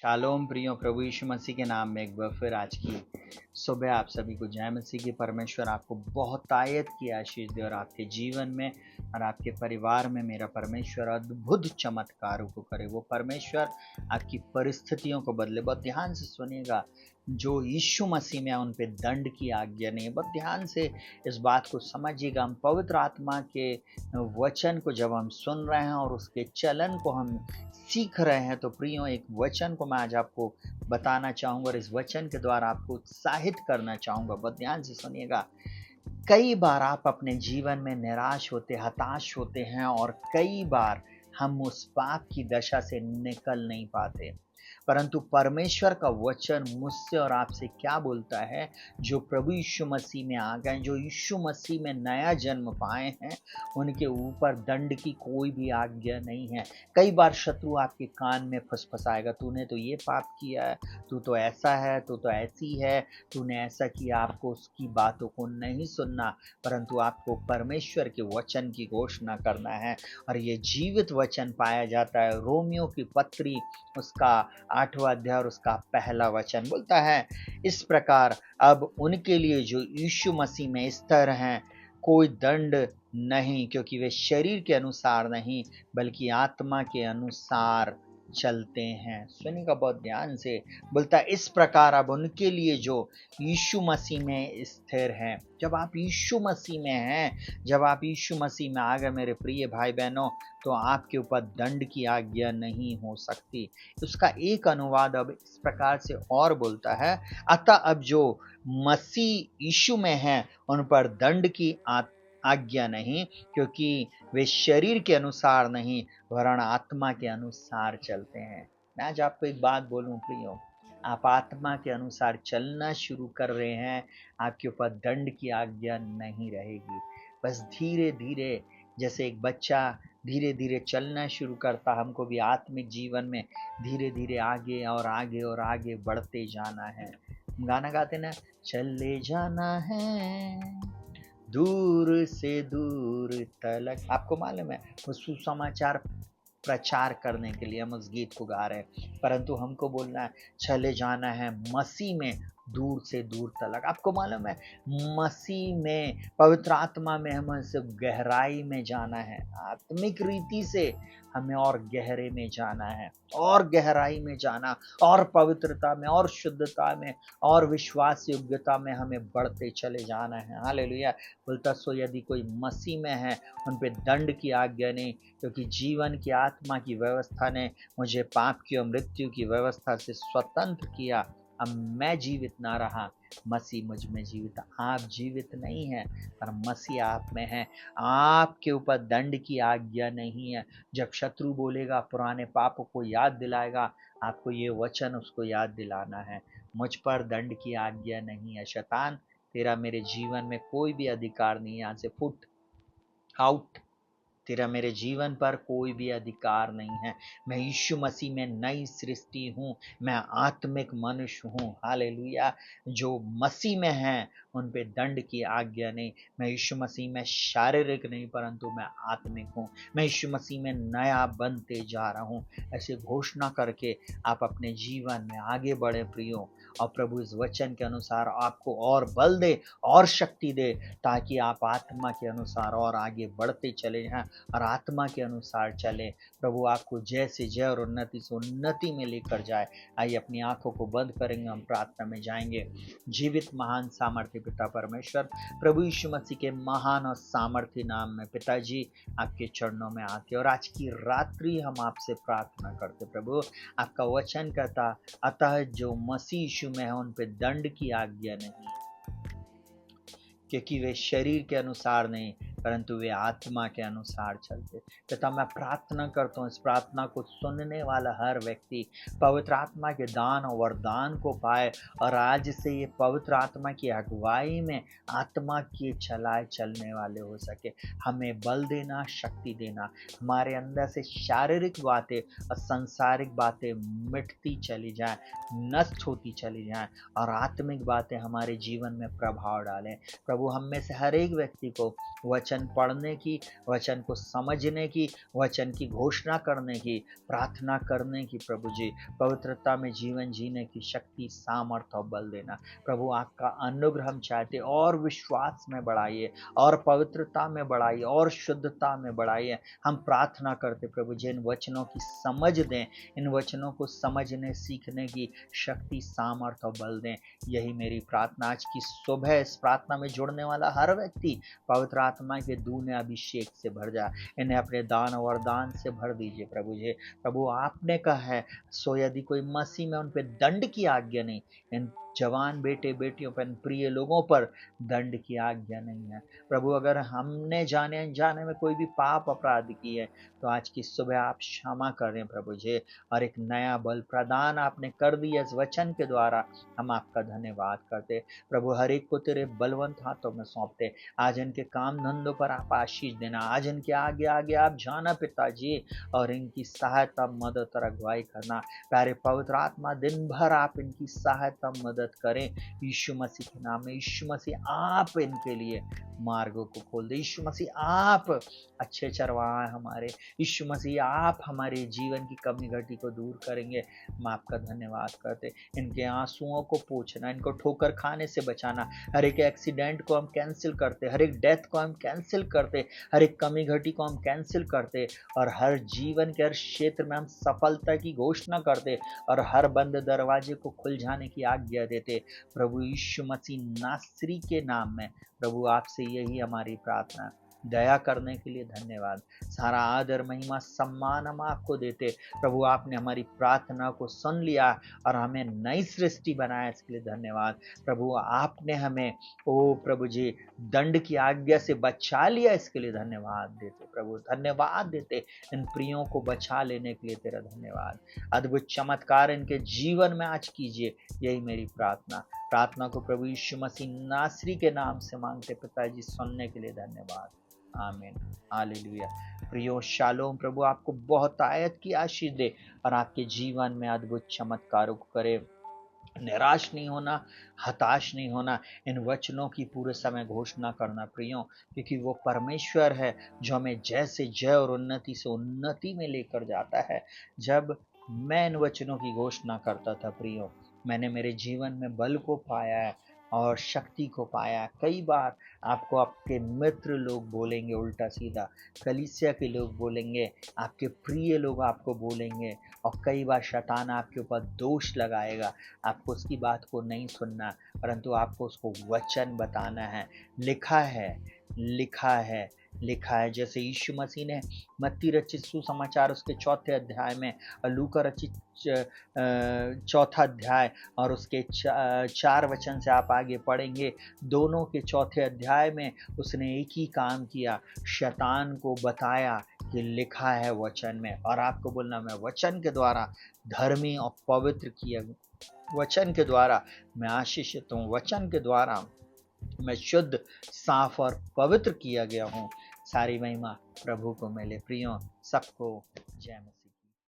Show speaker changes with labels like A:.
A: Shalom प्रियो, प्रभु यीशु मसीह के नाम में एक बार फिर आज की सुबह आप सभी को जय मसीह की। परमेश्वर आपको बहुतायत की आशीष दे और आपके जीवन में और आपके परिवार में मेरा परमेश्वर अद्भुत चमत्कारों को करे। वो परमेश्वर आपकी परिस्थितियों को बदले। बहुत ध्यान से सुनिएगा, जो यीशु मसीह में उन पे दंड की आज्ञा नहीं है। बहुत ध्यान से इस बात को समझिएगा। हम पवित्र आत्मा के वचन को जब हम सुन रहे हैं और उसके चलन को हम सीख रहे हैं, तो प्रियो एक वचन को मैं आज आपको बताना चाहूँगा और इस वचन के द्वारा आपको उत्साहित करना चाहूँगा। बहुत ध्यान से सुनिएगा। कई बार आप अपने जीवन में निराश होते, हताश होते हैं और कई बार हम उस पाप की दशा से निकल नहीं पाते, परंतु परमेश्वर का वचन मुझसे और आपसे क्या बोलता है? जो प्रभु यीशु मसीह में आ गए, जो यीशु मसीह में नया जन्म पाए हैं, उनके ऊपर दंड की कोई भी आज्ञा नहीं है। कई बार शत्रु आपके कान में फुसफुसाएगा, तूने तो ये पाप किया है, तू तो ऐसा है, तू तो ऐसी है, तूने ऐसा किया। आपको उसकी बातों को नहीं सुनना, परंतु आपको परमेश्वर के वचन की घोषणा करना है। और ये जीवित वचन पाया जाता है। रोमियो की पत्री उसका 8वां अध्याय और उसका पहला वचन बोलता है, इस प्रकार अब उनके लिए जो यीशु मसीह में स्थिर हैं, कोई दंड नहीं, क्योंकि वे शरीर के अनुसार नहीं बल्कि आत्मा के अनुसार चलते हैं। सुनिएगा बहुत ध्यान से। बोलता है इस प्रकार अब उनके लिए जो यीशु मसीह में स्थिर हैं। जब आप यीशु मसीह में हैं, जब आप यीशु मसीह में आ गए मेरे प्रिय भाई बहनों, तो आपके ऊपर दंड की आज्ञा नहीं हो सकती। उसका एक अनुवाद अब इस प्रकार से और बोलता है, अतः अब जो मसीह यीशु में हैं उन पर दंड की आज्ञा नहीं, क्योंकि वे शरीर के अनुसार नहीं वरन आत्मा के अनुसार चलते हैं। मैं आज आपको एक बात बोलूं प्रियो, आप आत्मा के अनुसार चलना शुरू कर रहे हैं, आपके ऊपर दंड की आज्ञा नहीं रहेगी। बस धीरे धीरे, जैसे एक बच्चा धीरे धीरे चलना शुरू करता, हमको भी आत्मिक जीवन में धीरे धीरे आगे और आगे और आगे बढ़ते जाना है। गाना गाते ना, चले जाना है दूर से दूर तलक। आपको मालूम है, वो सुसमाचार प्रचार करने के लिए हम उस गीत को गा रहे हैं, परंतु हमको बोलना है चले जाना है मसीह में दूर से दूर तलक। आपको मालूम है, मसीह में, पवित्र आत्मा में हमें सिर्फ गहराई में जाना है। आत्मिक रीति से हमें और गहरे में जाना है, और गहराई में जाना, और पवित्रता में, और शुद्धता में, और विश्वास योग्यता में हमें बढ़ते चले जाना है। हालेलुया। बोलता सो यदि कोई मसीह में है उन पे दंड की आज्ञा नहीं, क्योंकि जीवन की आत्मा की व्यवस्था ने मुझे पाप की और मृत्यु की व्यवस्था से स्वतंत्र किया। अब मैं जीवित ना रहा, मसीह मुझ में जीवित। आप जीवित नहीं हैं, पर मसीह आप में है। आपके ऊपर दंड की आज्ञा नहीं है। जब शत्रु बोलेगा, पुराने पापों को याद दिलाएगा, आपको ये वचन उसको याद दिलाना है, मुझ पर दंड की आज्ञा नहीं है। शैतान, तेरा मेरे जीवन में कोई भी अधिकार नहीं है। यहाँ से फुट आउट। तेरा मेरे जीवन पर कोई भी अधिकार नहीं है। मैं यीशु मसीह में नई सृष्टि हूँ, मैं आत्मिक मनुष्य हूँ। हालेलुया। जो मसीह में हैं उन पे दंड की आज्ञा नहीं। मैं यीशु मसीह में शारीरिक नहीं, परंतु मैं आत्मिक हूँ। मैं यीशु मसीह में नया बनते जा रहा हूँ। ऐसे घोषणा करके आप अपने जीवन में आगे बढ़े प्रियो, और प्रभु इस वचन के अनुसार आपको और बल दे और शक्ति दे, ताकि आप आत्मा के अनुसार और आगे बढ़ते चले जाएं और आत्मा के अनुसार चले। प्रभु आपको जय से जय और उन्नति से उन्नति में लेकर जाए। आइए अपनी आंखों को बंद करेंगे, हम प्रार्थना में जाएंगे। जीवित महान सामर्थ्य पिता परमेश्वर, प्रभु यीशु मसीह के महान और सामर्थ्य नाम में पिताजी आपके चरणों में आके और आज की रात्रि हम आपसे प्रार्थना करते। प्रभु आपका वचन कहता, अतः जो मसीह यीशु में है उन पे दंड की आज्ञा नहीं, क्योंकि वे शरीर के अनुसार नहीं परंतु वे आत्मा के अनुसार चलते। पिता मैं प्रार्थना करता हूँ, इस प्रार्थना को सुनने वाला हर व्यक्ति पवित्र आत्मा के दान और वरदान को पाए, और आज से ये पवित्र आत्मा की अगुवाई में आत्मा के चलाए चलने वाले हो सके। हमें बल देना, शक्ति देना, हमारे अंदर से शारीरिक बातें और सांसारिक बातें मिटती चली जाए, नष्ट होती चली जाए, और आत्मिक बातें हमारे जीवन में प्रभाव डालें। प्रभु हम में से हर एक व्यक्ति को वचन पढ़ने की, वचन को समझने की, वचन की घोषणा करने की, प्रार्थना करने की, प्रभु जी पवित्रता में जीवन जीने की शक्ति, सामर्थ्य और बल देना। प्रभु आपका अनुग्रह हम चाहते और विश्वास में बढ़ाइए, और पवित्रता में बढ़ाइए, और शुद्धता में बढ़ाइए। हम प्रार्थना करते प्रभु जी इन वचनों की समझ दें, इन वचनों को समझने सीखने की शक्ति, सामर्थ्य और बल दें। यही मेरी प्रार्थना आज की सुबह। इस प्रार्थना में जुड़ने वाला हर व्यक्ति पवित्र आत्मा के दूने अभिषेक से भर जाए, इन्हें अपने दान और वरदान से भर दीजिए प्रभु जी। प्रभु आपने कहा है, सो यदि कोई मसीह में उन पे दंड की आज्ञा नहीं, इन जवान बेटे बेटियों पर, प्रिय लोगों पर दंड की आज्ञा नहीं है। प्रभु अगर हमने जाने अनजाने में कोई भी पाप अपराध की है तो आज की सुबह आप क्षमा करें प्रभु जी, और एक नया बल प्रदान आपने कर दिया इस वचन के द्वारा। हम आपका धन्यवाद करते प्रभु। हर एक को तेरे बलवंत हाथों में सौंपते। आज इनके काम धंधों पर आप आशीष देना, आज इनके आगे आगे आप जाना पिताजी, और इनकी सहायता, मदद और अगुवाई करना। प्यारे पवित्र आत्मा दिन भर आप इनकी सहायता मदद करें यीशु मसीह के नाम में। यीशु मसीह आप इनके लिए मार्गों को खोल दे। यीशु मसीह आप अच्छे चरवाहा हमारे। यीशु मसीह आप हमारे जीवन की कमी घटी को दूर करेंगे। हम आपका धन्यवाद करते। इनके आंसुओं को पोंछना, इनको ठोकर खाने से बचाना, हर एक एक्सीडेंट को हम कैंसिल करते, हर एक डेथ को हम कैंसिल करते, हर एक कमी घटी को हम कैंसिल करते, और हर जीवन के हर क्षेत्र में हम सफलता की घोषणा करते, और हर बंद दरवाजे को खुल जाने की आज्ञा देते प्रभु यीशु मसीह नासरी के नाम में। प्रभु आपसे यही हमारी प्रार्थना। दया करने के लिए धन्यवाद। सारा आदर, महिमा, सम्मान हम आपको देते प्रभु। आपने हमारी प्रार्थना को सुन लिया और हमें नई सृष्टि बनाया, इसके लिए धन्यवाद प्रभु। आपने हमें ओ प्रभु जी दंड की आज्ञा से बचा लिया, इसके लिए धन्यवाद देते प्रभु। धन्यवाद देते इन प्रियों को बचा लेने के लिए तेरा धन्यवाद। अद्भुत चमत्कार इनके जीवन में आज कीजिए, यही मेरी प्रार्थना को प्रभु यीशु मसीह नासरी के नाम से मांगते पिताजी। सुनने के लिए धन्यवाद। आमीन, हालेलुया। प्रियो शालोम, प्रभु आपको बहुत आयत की आशीष दे और आपके जीवन में अद्भुत चमत्कारों को करे। निराश नहीं होना, हताश नहीं होना, इन वचनों की पूरे समय घोषणा करना प्रियो, क्योंकि वो परमेश्वर है जो हमें जय से जय और उन्नति से उन्नति में लेकर जाता है। जब मैं इन वचनों की घोषणा करता था प्रियो, मैंने मेरे जीवन में बल को पाया है और शक्ति को पाया। कई बार आपको आपके मित्र लोग बोलेंगे उल्टा सीधा, कलीसिया के लोग बोलेंगे, आपके प्रिय लोग आपको बोलेंगे, और कई बार शैतान आपके ऊपर दोष लगाएगा। आपको उसकी बात को नहीं सुनना, परंतु आपको उसको वचन बताना है। लिखा है, लिखा है, लिखा है। जैसे यीशु मसीह ने मत्ती रचित सुसमाचार उसके 4 अध्याय में, और लूका रचित 4 अध्याय और उसके 4 वचन से आप आगे पढ़ेंगे, दोनों के 4 अध्याय में उसने एक ही काम किया, शैतान को बताया कि लिखा है वचन में, और आपको बोलना मैं वचन के द्वारा धर्मी और पवित्र किया, वचन के द्वारा मैं आशीषित हूँ, वचन के द्वारा मैं शुद्ध, साफ और पवित्र किया गया हूँ। सारी महिमा प्रभु को मिले। प्रियो, सबको जय मसीह।